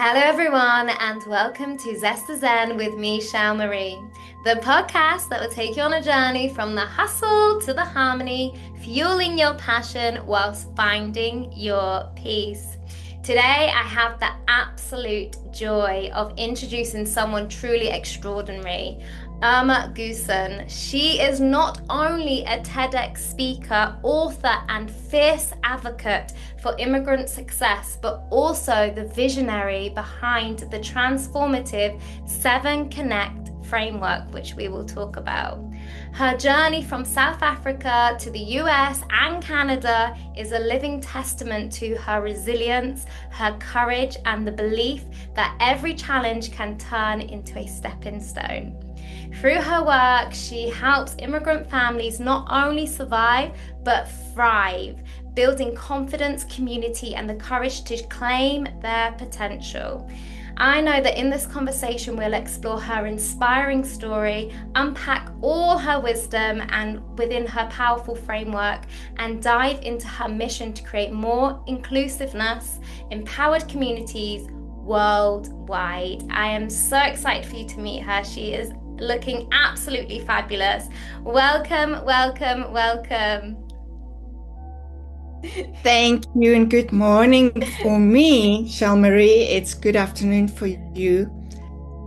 Hello, everyone, and welcome to Zest to Zen with me, Shel, the podcast that will take you on a journey from the hustle to the harmony, fueling your passion whilst finding your peace. Today, I have the absolute joy of introducing someone truly extraordinary, Irma Goosen. She is not only a TEDx speaker, author, and fierce advocate for immigrant success, but also the visionary behind the transformative C.O.N.N.E.C.T Framework, which we will talk about. Her journey from South Africa to the US and Canada is a living testament to her resilience, her courage, and the belief that every challenge can turn into a stepping stone. Through her work, she helps immigrant families not only survive, but thrive, building confidence, community, and the courage to claim their potential. I know that in this conversation, we'll explore her inspiring story, unpack all her wisdom and within her powerful framework, and dive into her mission to create more inclusiveness, empowered communities worldwide. I am so excited for you to meet her. She is looking absolutely fabulous. Welcome, welcome, welcome. Thank you and good morning for me, Shel Marie. It's good afternoon for you.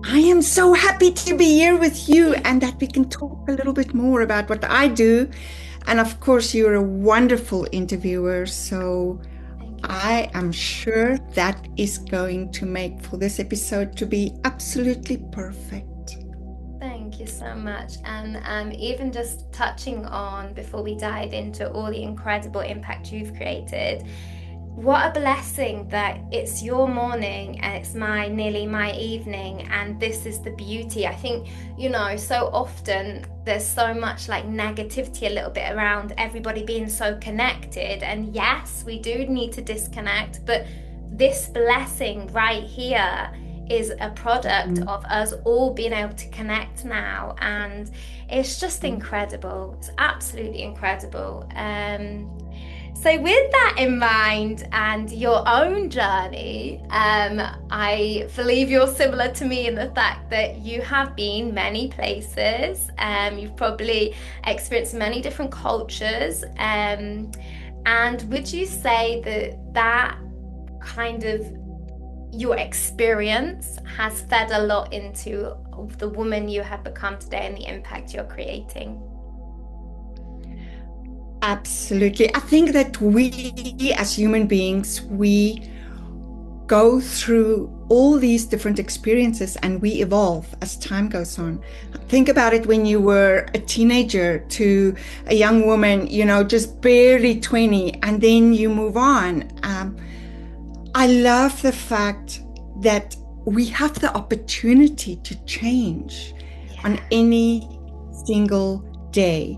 I am so happy to be here with you and that we can talk a little bit more about what I do. And of course, you're a wonderful interviewer. So I am sure that is going to make for this episode to be absolutely perfect. Thank you so much. And even just touching on, before we dive into all the incredible impact you've created, what a blessing that it's your morning and it's nearly my evening, and this is the beauty. I think, so often there's so much like negativity a little bit around everybody being so connected, and yes, we do need to disconnect, but this blessing right here is a product of us all being able to connect now, and it's just incredible. It's absolutely incredible. So with that in mind and your own journey, I believe you're similar to me in the fact that you have been many places. You've probably experienced many different cultures. And would you say that kind of your experience has fed a lot into the woman you have become today and the impact you're creating? Absolutely. I think that we as human beings, we go through all these different experiences and we evolve as time goes on. Think about it when you were a teenager to a young woman, just barely 20, and then you move on. I love the fact that we have the opportunity to change on any single day.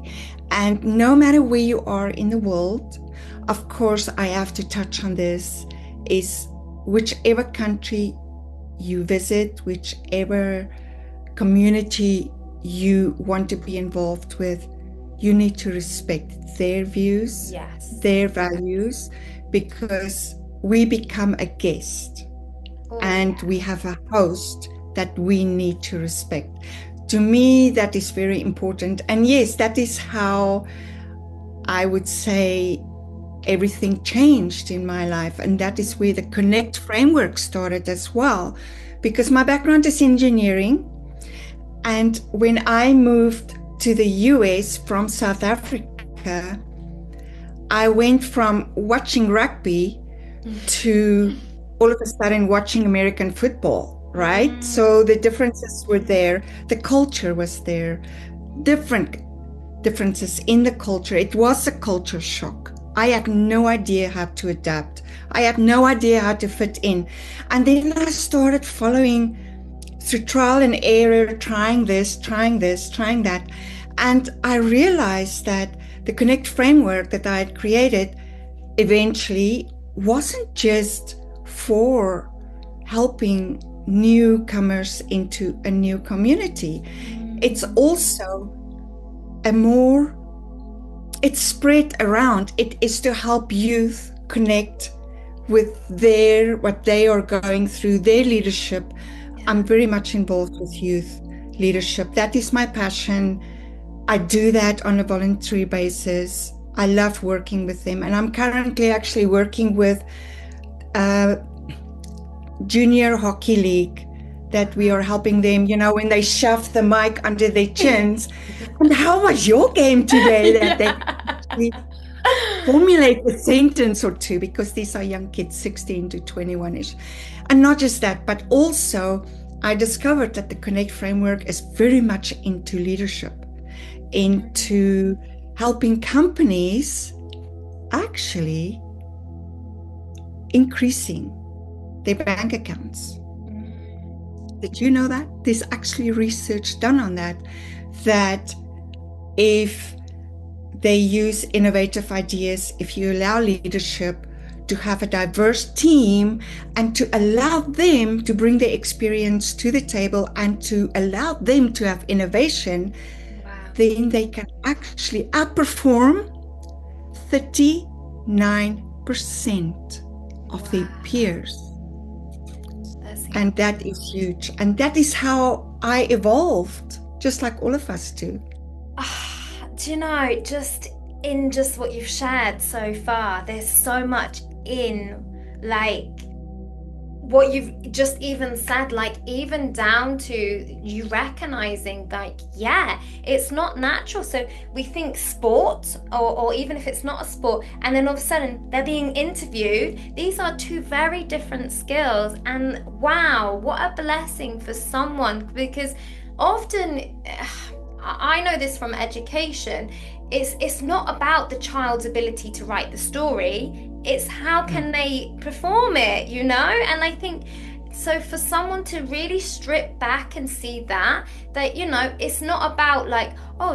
And no matter where you are in the world, of course, I have to touch on this, is whichever country you visit, whichever community you want to be involved with, you need to respect their views, their values, because we become a guest and we have a host that we need to respect. To me, that is very important. And yes, that is how I would say everything changed in my life. And that is where the C.O.N.N.E.C.T Framework started as well, because my background is engineering. And when I moved to the US from South Africa, I went from watching rugby to all of a sudden watching American football, right? So the differences were there. The culture was there. Differences in the culture. It was a culture shock. I had no idea how to adapt. I had no idea how to fit in. And then I started following through trial and error, trying this, trying that. And I realized that the C.O.N.N.E.C.T framework that I had created eventually wasn't just for helping newcomers into a new community. It's also it's spread around. It is to help youth connect with what they are going through, their leadership. I'm very much involved with youth leadership. That is my passion. I do that on a voluntary basis. I love working with them. And I'm currently actually working with a junior hockey league that we are helping them, when they shove the mic under their chins. And how was your game today? That they actually formulate a sentence or two, because these are young kids, 16 to 21-ish. And not just that, but also I discovered that the C.O.N.N.E.C.T Framework is very much into leadership, into helping companies actually increasing their bank accounts. Did you know that? There's actually research done on that if they use innovative ideas, if you allow leadership to have a diverse team and to allow them to bring their experience to the table and to allow them to have innovation, then they can actually outperform 39% of their peers. And that is huge. And that is how I evolved, just like all of us do. Do you know, just what you've shared so far, there's so much in what you've just even said, even down to you recognizing it's not natural. So we think sport, or even if it's not a sport, and then all of a sudden they're being interviewed. These are two very different skills, and wow, what a blessing for someone, because often I know this from education, it's not about the child's ability to write the story, it's how can they perform it, And I think, so for someone to really strip back and see that it's not about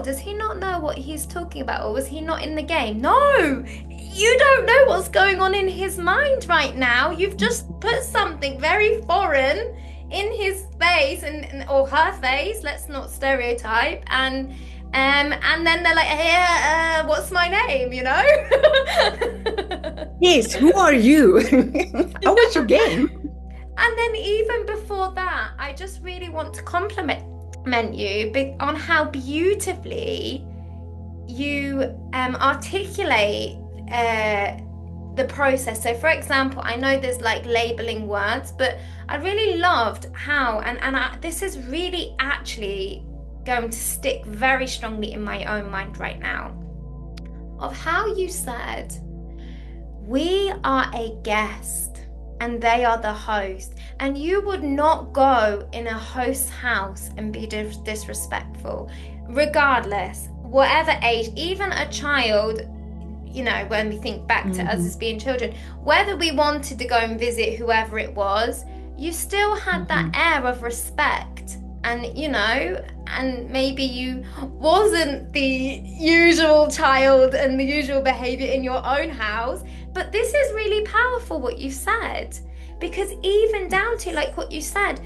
does he not know what he's talking about, or was he not in the game? No, you don't know what's going on in his mind right now. You've just put something very foreign in his face or her face, let's not stereotype, and then they're like, hey, what's my name, Yes, who are you? How was your game? And then even before that, I just really want to compliment you on how beautifully you articulate the process. So for example, I know there's labeling words, but I really loved how, this is really actually going to stick very strongly in my own mind right now, of how you said, we are a guest and they are the host, and you would not go in a host's house and be disrespectful, regardless, whatever age, even a child. When we think back to us as being children, whether we wanted to go and visit whoever it was, you still had that air of respect. And and maybe you wasn't the usual child and the usual behavior in your own house, but this is really powerful what you said, because even down to what you said,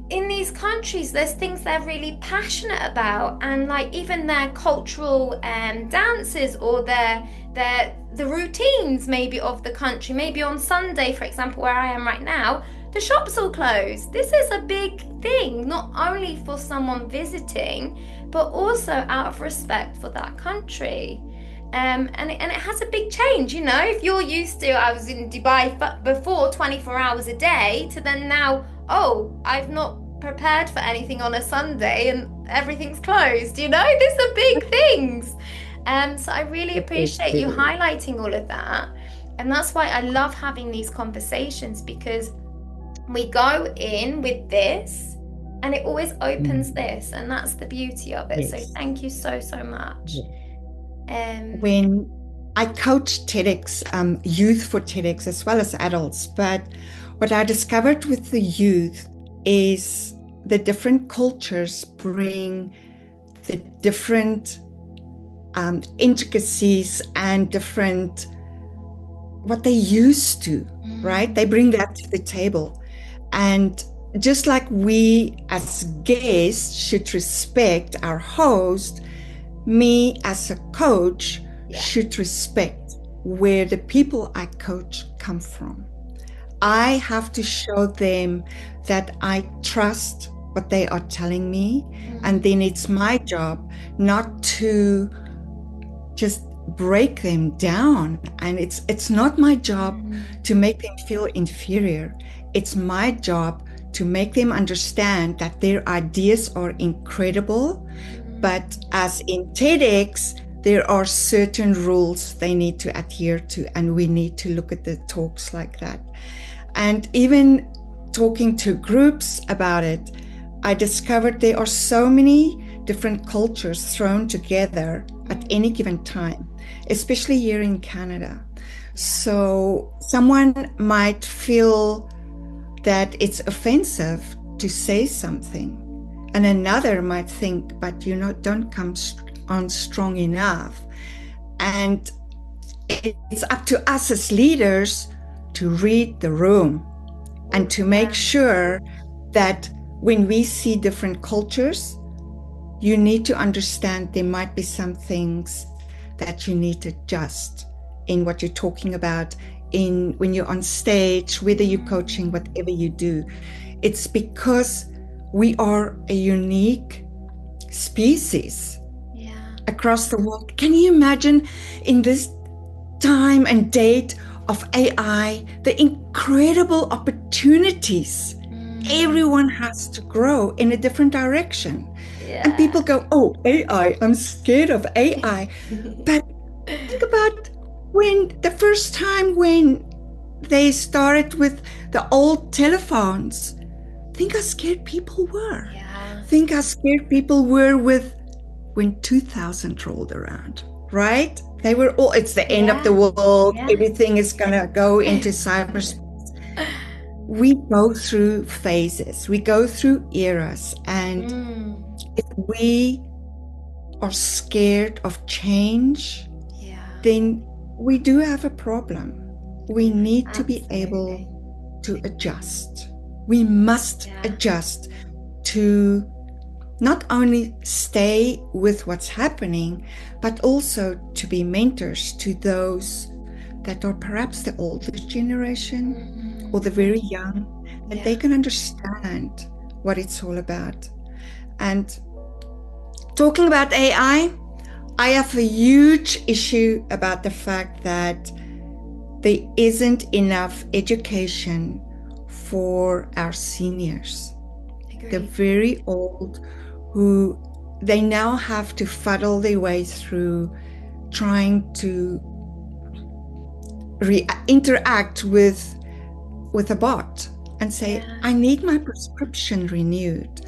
in these countries there's things they're really passionate about, and even their cultural dances, or the routines maybe of the country. Maybe on Sunday, for example, where I am right now, the shops all closed. This is a big thing, not only for someone visiting, but also out of respect for that country. And it has a big change, if you're used to, I was in Dubai before 24 hours a day, to then now, I've not prepared for anything on a Sunday and everything's closed, These are big things. So I really appreciate you highlighting all of that. And that's why I love having these conversations, because we go in with this and it always opens this, and that's the beauty of it. Yes. So thank you so much. When I coach TEDx, youth for TEDx as well as adults, but what I discovered with the youth is the different cultures bring the different intricacies and different what they used to, right? They bring that to the table. And just like we as guests should respect our host, me as a coach should respect where the people I coach come from. I have to show them that I trust what they are telling me. And then it's my job not to just break them down. And it's not my job to make them feel inferior. It's my job to make them understand that their ideas are incredible. But as in TEDx, there are certain rules they need to adhere to, and we need to look at the talks like that. And even talking to groups about it, I discovered there are so many different cultures thrown together at any given time, especially here in Canada. So someone might feel that it's offensive to say something, and another might think, but don't come on strong enough. And it's up to us as leaders to read the room and to make sure that when we see different cultures, you need to understand there might be some things that you need to adjust in what you're talking about, in when you're on stage, whether you're coaching, whatever you do. It's because we are a unique species across the world. Can you imagine in this time and date of AI, the incredible opportunities? Everyone has to grow in a different direction. And people go, oh, AI, I'm scared of AI. But think about when the first time when they started with the old telephones, think how scared people were. Think how scared people were when 2000 rolled around, right? They were all, it's the end of the world. Everything is going to go into cyberspace. We go through phases, we go through eras, and if we are scared of change, then we do have a problem. We need to be able to adjust. We must adjust to not only stay with what's happening, but also to be mentors to those that are perhaps the older generation or the very young, that they can understand what it's all about. And talking about AI, I have a huge issue about the fact that there isn't enough education for our seniors. The very old, who they now have to fuddle their way through trying to interact with a bot and say, I need my prescription renewed.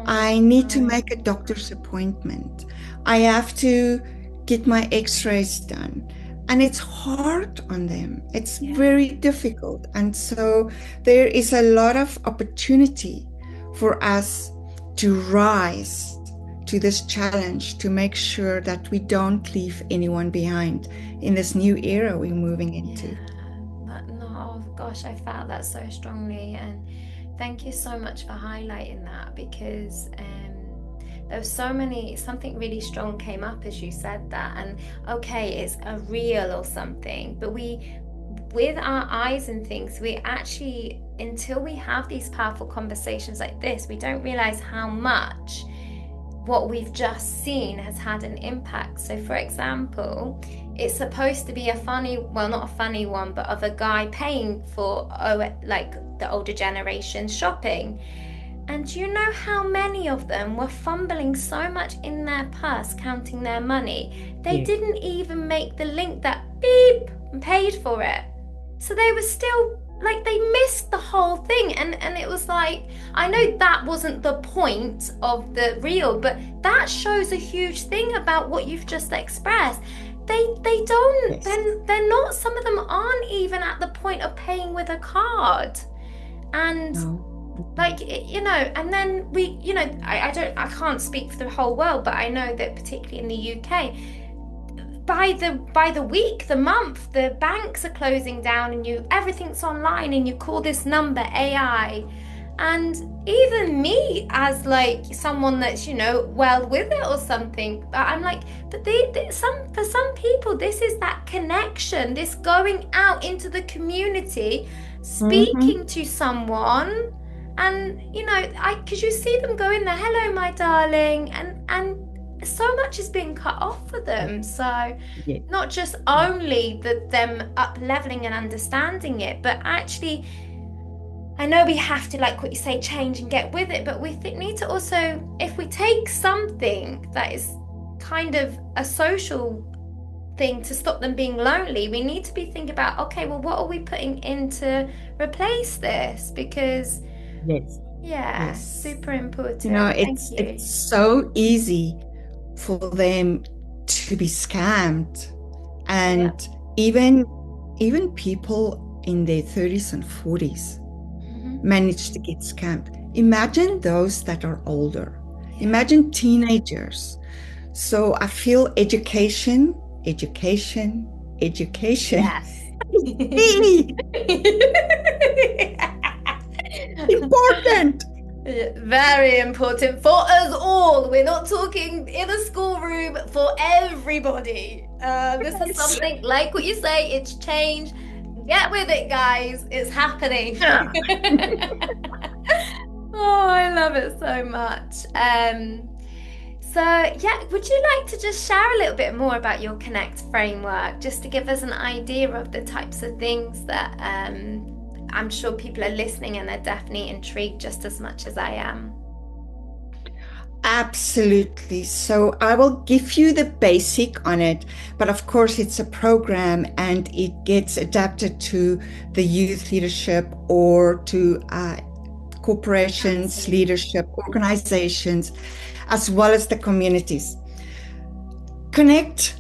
I need to make a doctor's appointment. I have to get my x-rays done. And it's hard on them. It's very difficult. And so there is a lot of opportunity for us to rise to this challenge, to make sure that we don't leave anyone behind in this new era we're moving into. Gosh, I felt that so strongly, and thank you so much for highlighting that, because there was something really strong came up as you said that. And okay, it's a reel or something, but we, with our eyes and things, we actually, until we have these powerful conversations like this, we don't realize how much what we've just seen has had an impact. So for example, it's supposed to be a funny, well, not a funny one, but of a guy paying for like the older generation shopping. And do you know how many of them were fumbling so much in their purse counting their money? They didn't even make the link that beep and paid for it. So they were still like, they missed the whole thing. And it was like, I know that wasn't the point of the reel, but that shows a huge thing about what you've just expressed. They don't, they're not, some of them aren't even at the point of paying with a card. And like, you know, and then we, you know, I can't speak for the whole world, but I know that particularly in the UK, by the week, the month, the banks are closing down, and everything's online, and you call this number AI, And even me as like someone that's, well with it or something, I'm like, but for some people, this is that connection, this going out into the community, Mm-hmm. speaking to someone, and because you see them go in there, hello, my darling, and so much is being cut off for them. So Yes. not just only them up leveling and understanding it, but actually, I know we have to, like what you say, change and get with it, but we need to also, if we take something that is kind of a social thing to stop them being lonely, we need to be thinking about, okay, well, what are we putting in to replace this? Because, Yes. yeah, Yes. super important. Thank you. It's so easy for them to be scammed. Yeah. And even people in their 30s and 40s manage to get scammed. Imagine those that are older. Yeah. Imagine teenagers. So I feel education. Yes. Key. Important. Very important for us all. We're not talking in a schoolroom, for everybody. This is something, like what you say, it's change. Get with it, guys. It's happening. Yeah. Oh, I love it so much. So yeah, would you like to just share a little bit more about your C.O.N.N.E.C.T framework, just to give us an idea of the types of things that I'm sure people are listening and they're definitely intrigued just as much as I am. Absolutely. So I will give you the basic on it, but of course it's a program and it gets adapted to the youth leadership or to corporations, Absolutely. leadership, organizations, as well as the communities. Connect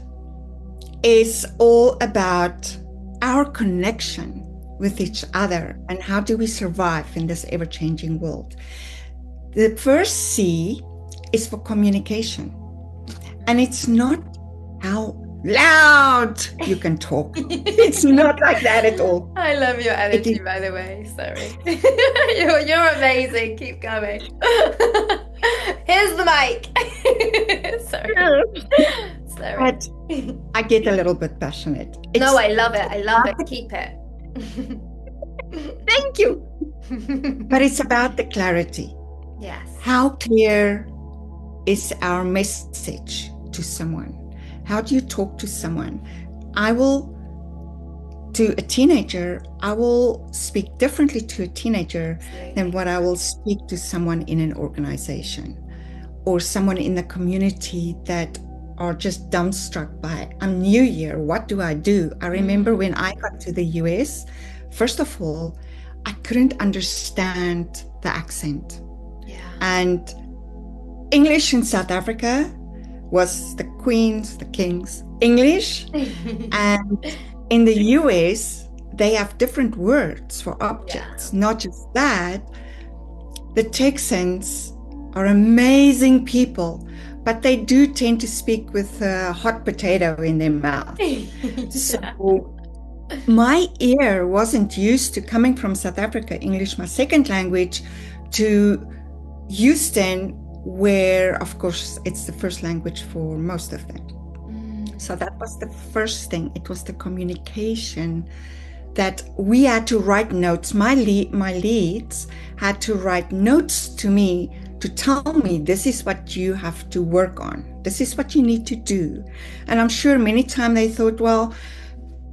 is all about our connection with each other and how do we survive in this ever-changing world. The first C is for communication. And it's not how loud you can talk. It's not like that at all. I love your energy, by the way. Sorry. You're amazing. Keep going. Here's the mic. Sorry. But I get a little bit passionate. No, I love it. I love it. Keep it. Thank you. But it's about the clarity. Yes. How clear is our message to someone? How do you talk to someone? To a teenager, I will speak differently to a teenager than what I will speak to someone in an organization or someone in the community that are just dumbstruck by, I'm new here, what do I do? I remember when I got to the US, first of all, I couldn't understand the accent. Yeah. And English in South Africa was the Queen's, the King's English. And in the US, they have different words for objects. Yeah. Not just that, the Texans are amazing people, but they do tend to speak with a hot potato in their mouth. Yeah. So my ear wasn't used to, coming from South Africa, English my second language, to Houston, where of course it's the first language for most of them. So that was the first thing. It was the communication that we had to write notes. My leads had to write notes to me to tell me, this is what you have to work on. This is what you need to do. And I'm sure many times they thought, well,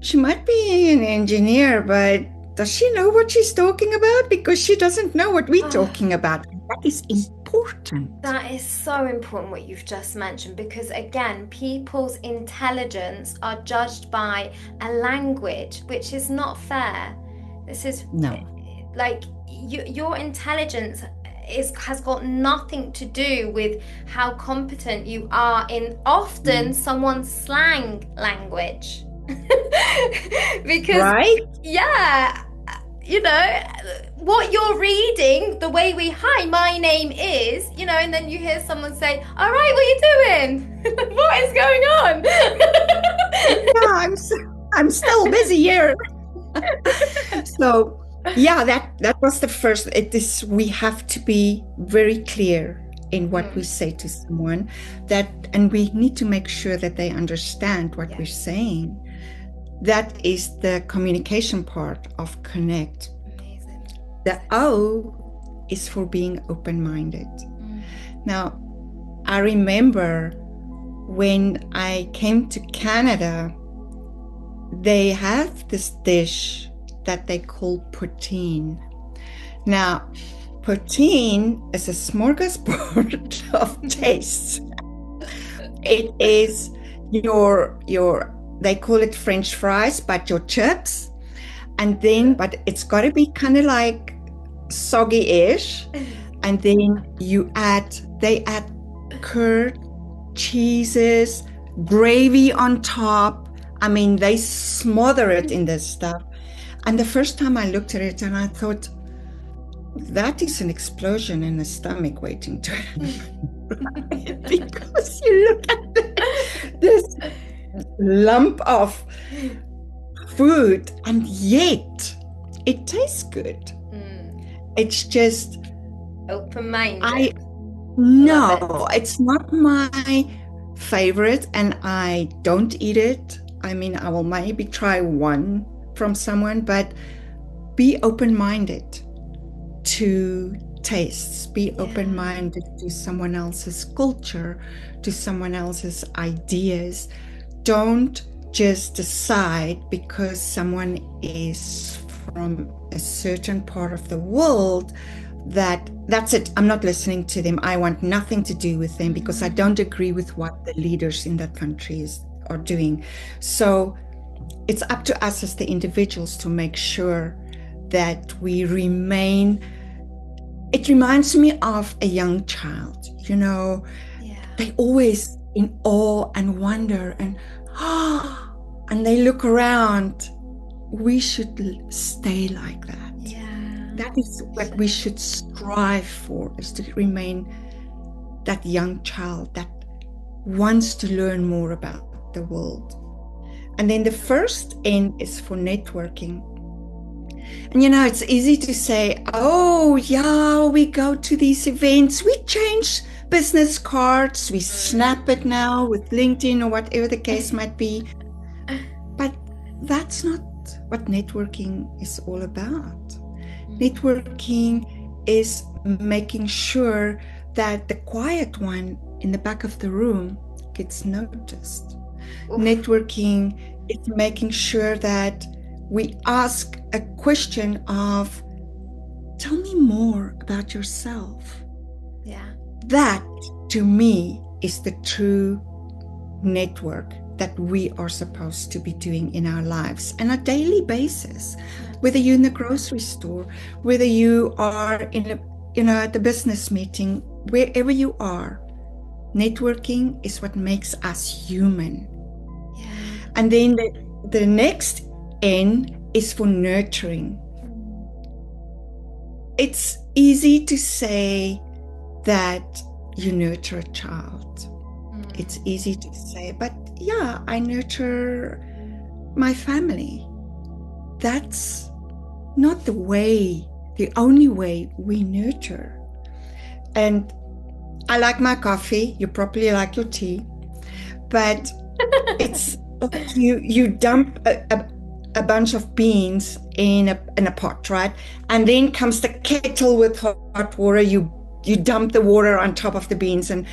she might be an engineer, but does she know what she's talking about? Because she doesn't know what we're talking about. That is important. That is so important what you've just mentioned, because again, people's intelligence are judged by a language, which is not fair. This is like your intelligence has got nothing to do with how competent you are in often someone's slang language. Because yeah, what you're reading, the way hi, my name is, and then you hear someone say, all right, what are you doing? What is going on? Yeah, I'm still busy here. So Yeah, that was the first. It is we have to be very clear in what we Mm, say to someone, that and we need to make sure that they understand what we're yes, saying. That is the communication part of connect. amazing. The O is for being open-minded. Mm, Now, I remember when I came to Canada, they have this dish that they call poutine. Now, poutine is a smorgasbord of tastes. It is your they call it French fries, but your chips, and then but it's got to be kind of like soggy-ish, and then they add curd, cheeses, gravy on top. I mean, they smother it in this stuff. And the first time I looked at it and I thought, that is an explosion in the stomach waiting to happen. Because you look at this lump of food and yet it tastes good. It's just, I Open-minded. Love no, it. it's not my favorite and I don't eat it. I mean, I will maybe try one from someone, but be open-minded to tastes, be Yeah. open-minded to someone else's culture, to someone else's ideas. Don't just decide because someone is from a certain part of the world that that's it. I'm not listening to them. I want nothing to do with them because I don't agree with what the leaders in that country are doing. So it's up to us as the individuals to make sure that we remain. It reminds me of a young child, Yeah. they always in awe and wonder and and they look around. We should stay like that. Yeah. That is what we should strive for, is to remain that young child that wants to learn more about the world. And then the first N is for networking. And it's easy to say, oh, yeah, we go to these events, we change business cards, we snap it now with LinkedIn or whatever the case might be. But that's not what networking is all about. Networking is making sure that the quiet one in the back of the room gets noticed. Oof. Networking is making sure that we ask a question of, tell me more about yourself. Yeah. That, to me, is the true network that we are supposed to be doing in our lives on a daily basis. Whether you're in the grocery store, whether you are at the business meeting, wherever you are, networking is what makes us human. Yeah. And then the next N is for nurturing. It's easy to say that you nurture a child. It's easy to say, but yeah, I nurture my family. That's not the only way we nurture. And I like my coffee. You probably like your tea, but it's like you dump a bunch of beans in a pot, right? And then comes the kettle with hot water. You dump the water on top of the beans, and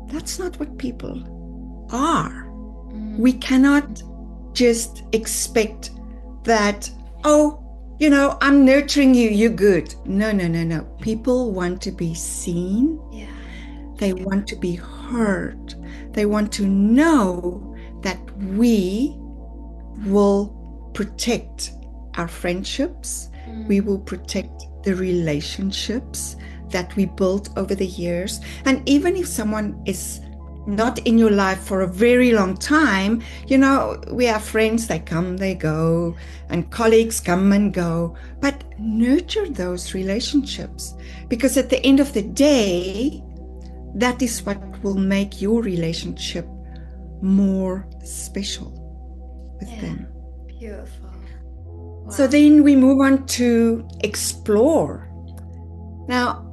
that's not what people are. We cannot just expect that, oh, I'm nurturing you, you're good. No, no, no, no. People want to be seen. Yeah. They want to be heard. They want to know that we will protect our friendships. We will protect the relationships that we built over the years. And even if someone is not in your life for a very long time, we have friends, they come, they go, and colleagues come and go, but nurture those relationships, because at the end of the day, that is what will make your relationship more special with them. Beautiful. So Wow. then we move on to explore. Now,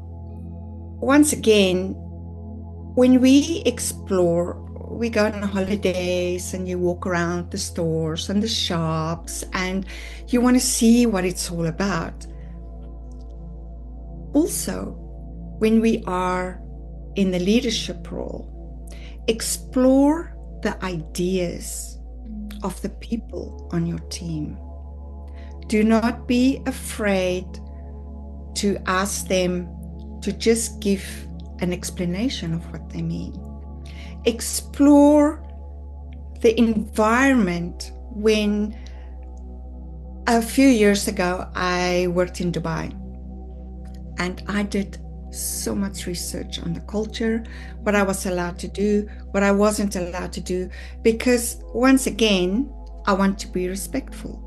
once again, when we explore, we go on holidays and you walk around the stores and the shops and you want to see what it's all about. Also, when we are in the leadership role, explore the ideas of the people on your team. Do not be afraid to ask them to just give an explanation of what they mean. Explore the environment. When a few years ago I worked in Dubai and I did so much research on the culture, what I was allowed to do, what I wasn't allowed to do, because once again, I want to be respectful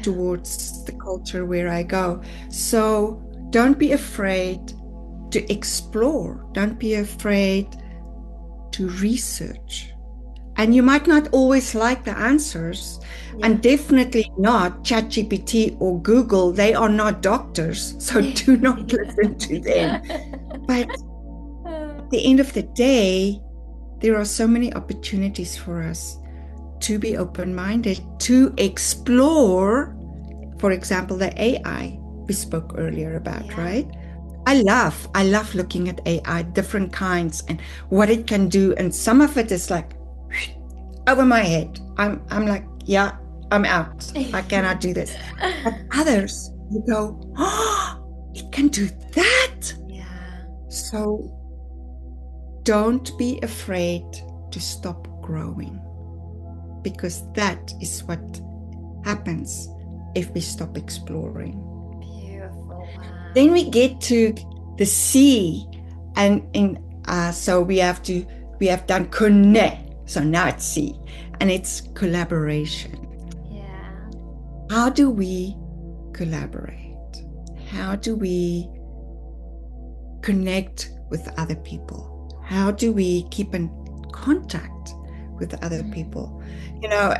towards the culture where I go. So don't be afraid to explore. Don't be afraid to research. And you might not always like the answers, and definitely not ChatGPT or Google. They are not doctors, so do not listen to them. But at the end of the day, there are so many opportunities for us to be open-minded, to explore, for example, the AI we spoke earlier about, right? I love looking at AI, different kinds and what it can do. And some of it is like over my head. I'm like, yeah, I'm out. I cannot do this. But others, you go, oh, it can do that. Yeah. So don't be afraid to stop growing, because that is what happens if we stop exploring. Beautiful. Wow. Then we get to the C, and so we have done C.O.N.N.E.C.T, so now it's C, and it's collaboration. Yeah. How do we collaborate? How do we connect with other people? How do we keep in contact with other people? You know,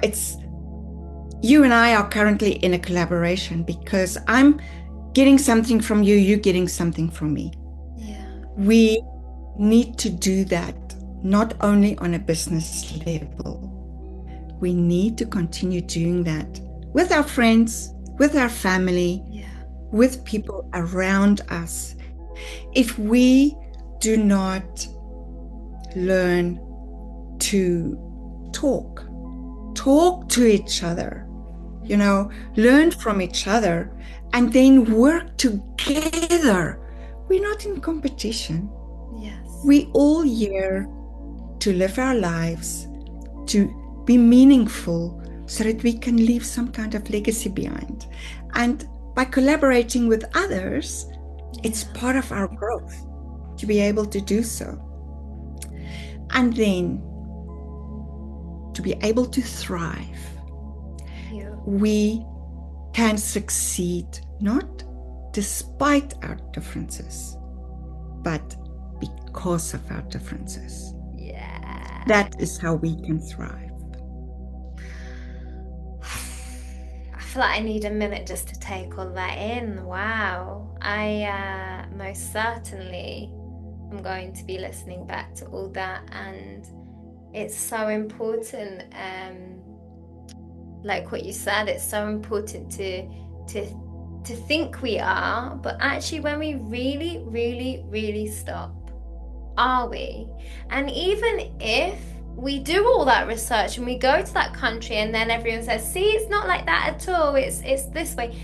you and I are currently in a collaboration because I'm getting something from you, you're getting something from me. Yeah. We need to do that, not only on a business level. We need to continue doing that with our friends, with our family, with people around us. If we do not learn to talk to each other, you know, learn from each other, and then work together. We're not in competition. Yes. We all here to live our lives, to be meaningful, so that we can leave some kind of legacy behind. And by collaborating with others, it's part of our growth to be able to do so. And then to be able to thrive, we can succeed not despite our differences, but because of our differences. Yeah. That is how we can thrive. I feel like I need a minute just to take all that in. Wow. I most certainly am going to be listening back to all that, and it's so important. Like what you said, it's so important to think we are, but actually when we really, really, really stop, are we? And even if we do all that research and we go to that country and then everyone says, see, it's not like that at all, it's this way,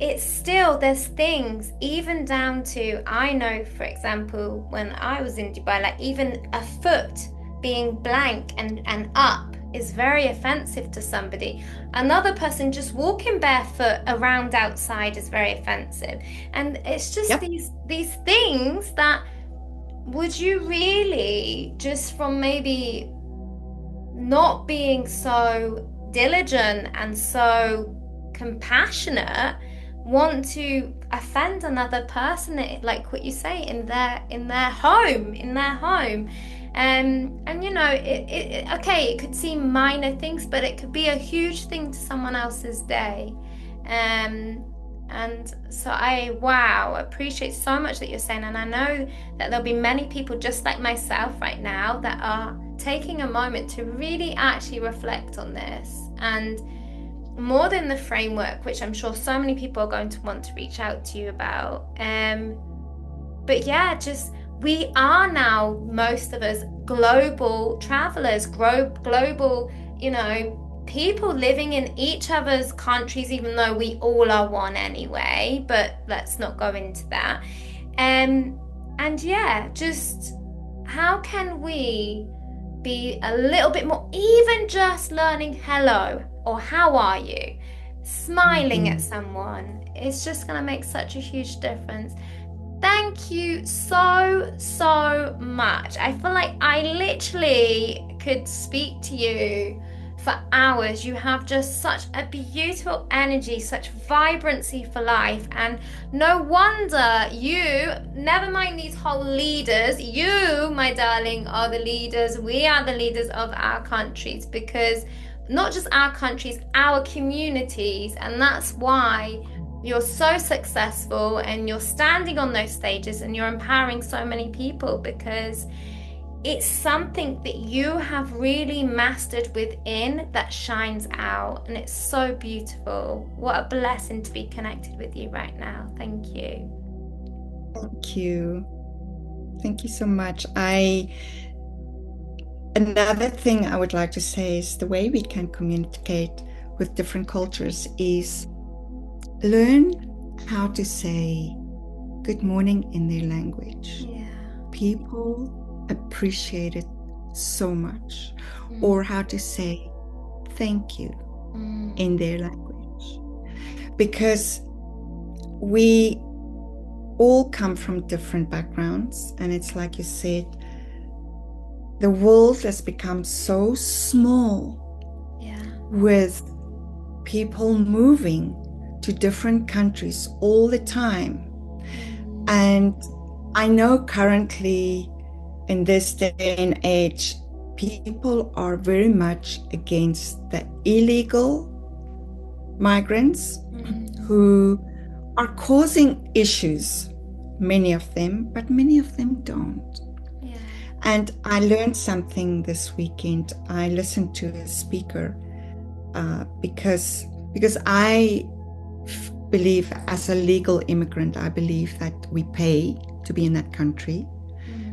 it's still, there's things, even down to, I know, for example, when I was in Dubai, like even a foot being blank and up is very offensive to somebody. Another person just walking barefoot around outside is very offensive. And it's just these things that, would you really, just from maybe not being so diligent and so compassionate, want to offend another person, like what you say, in their home. And you know, it could seem minor things, but it could be a huge thing to someone else's day. And so I appreciate so much that you're saying, and I know that there'll be many people just like myself right now that are taking a moment to really actually reflect on this. And more than the framework, which I'm sure so many people are going to want to reach out to you about. But yeah, just we are now, most of us, global travelers, global, people living in each other's countries, even though we all are one anyway. But let's not go into that. And yeah, just how can we be a little bit more, even just learning hello or how are you, smiling at someone, it's just going to make such a huge difference. Thank you so, so much. I feel like I literally could speak to you for hours. You have just such a beautiful energy, such vibrancy for life. And no wonder you, never mind these whole leaders, you, my darling, are the leaders. We are the leaders of our countries, because not just our countries, our communities. And that's why you're so successful and you're standing on those stages and you're empowering so many people, because it's something that you have really mastered within that shines out, and it's so beautiful. What a blessing to be connected with you right now. Thank you. Thank you. Thank you so much. Another thing I would like to say is the way we can communicate with different cultures is learn how to say good morning in their language. Yeah. People appreciate it so much. Or how to say thank you in their language. Because we all come from different backgrounds, and it's like you said, the world has become so small with people moving to different countries all the time. And I know currently in this day and age, people are very much against the illegal migrants who are causing issues, many of them, but many of them don't. Yeah. And I learned something this weekend. I listened to a speaker because I believe, as a legal immigrant, I believe that we pay to be in that country.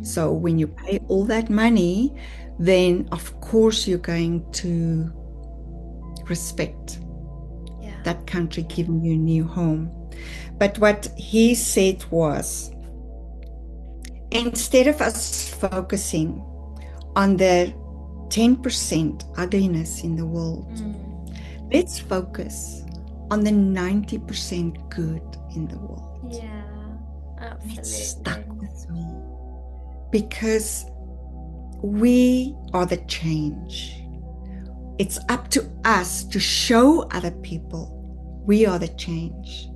So when you pay all that money, then of course you're going to respect that country giving you a new home. But what he said was, instead of us focusing on the 10% ugliness in the world, let's focus on the 90% good in the world. Yeah, absolutely. It stuck with me, because we are the change. It's up to us to show other people we are the change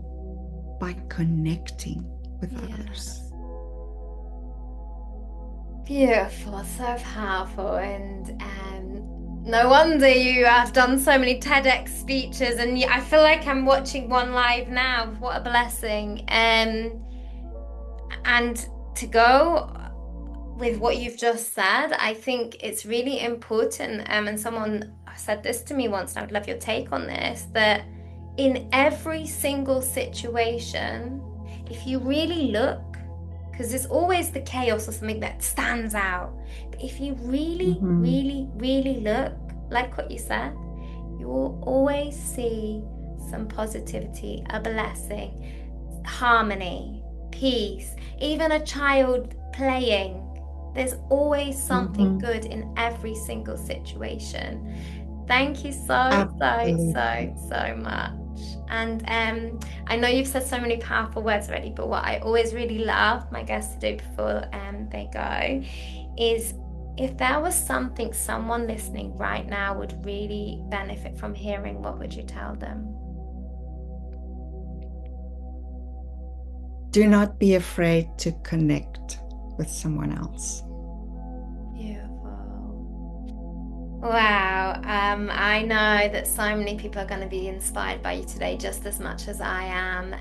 by connecting with others. Beautiful, so powerful. And no wonder you have done so many TEDx speeches, and I feel like I'm watching one live now. What a blessing. And to go with what you've just said, I think it's really important. And someone said this to me once, and I would love your take on this, that in every single situation, if you really look, because there's always the chaos or something that stands out, but if you really, really, really look, like what you said, you will always see some positivity, a blessing, harmony, peace, even a child playing. There's always something good in every single situation. Thank you so much. And I know you've said so many powerful words already, but what I always really love my guests to do before they go is, if there was something someone listening right now would really benefit from hearing, what would you tell them? Do not be afraid to connect with someone else. Beautiful. Wow. I know that so many people are going to be inspired by you today just as much as I am.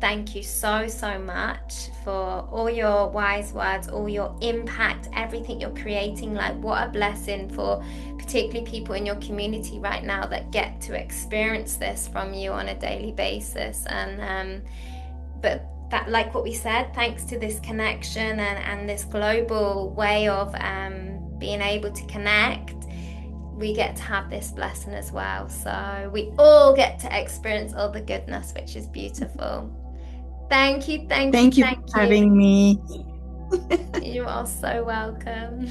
Thank you so, so much for all your wise words, all your impact, everything you're creating. Like, what a blessing for particularly people in your community right now that get to experience this from you on a daily basis. But that, like what we said, thanks to this connection and this global way of being able to connect, we get to have this blessing as well. So we all get to experience all the goodness, which is beautiful. Thank you, thank you, Thank you for thank you. having me. You are so welcome.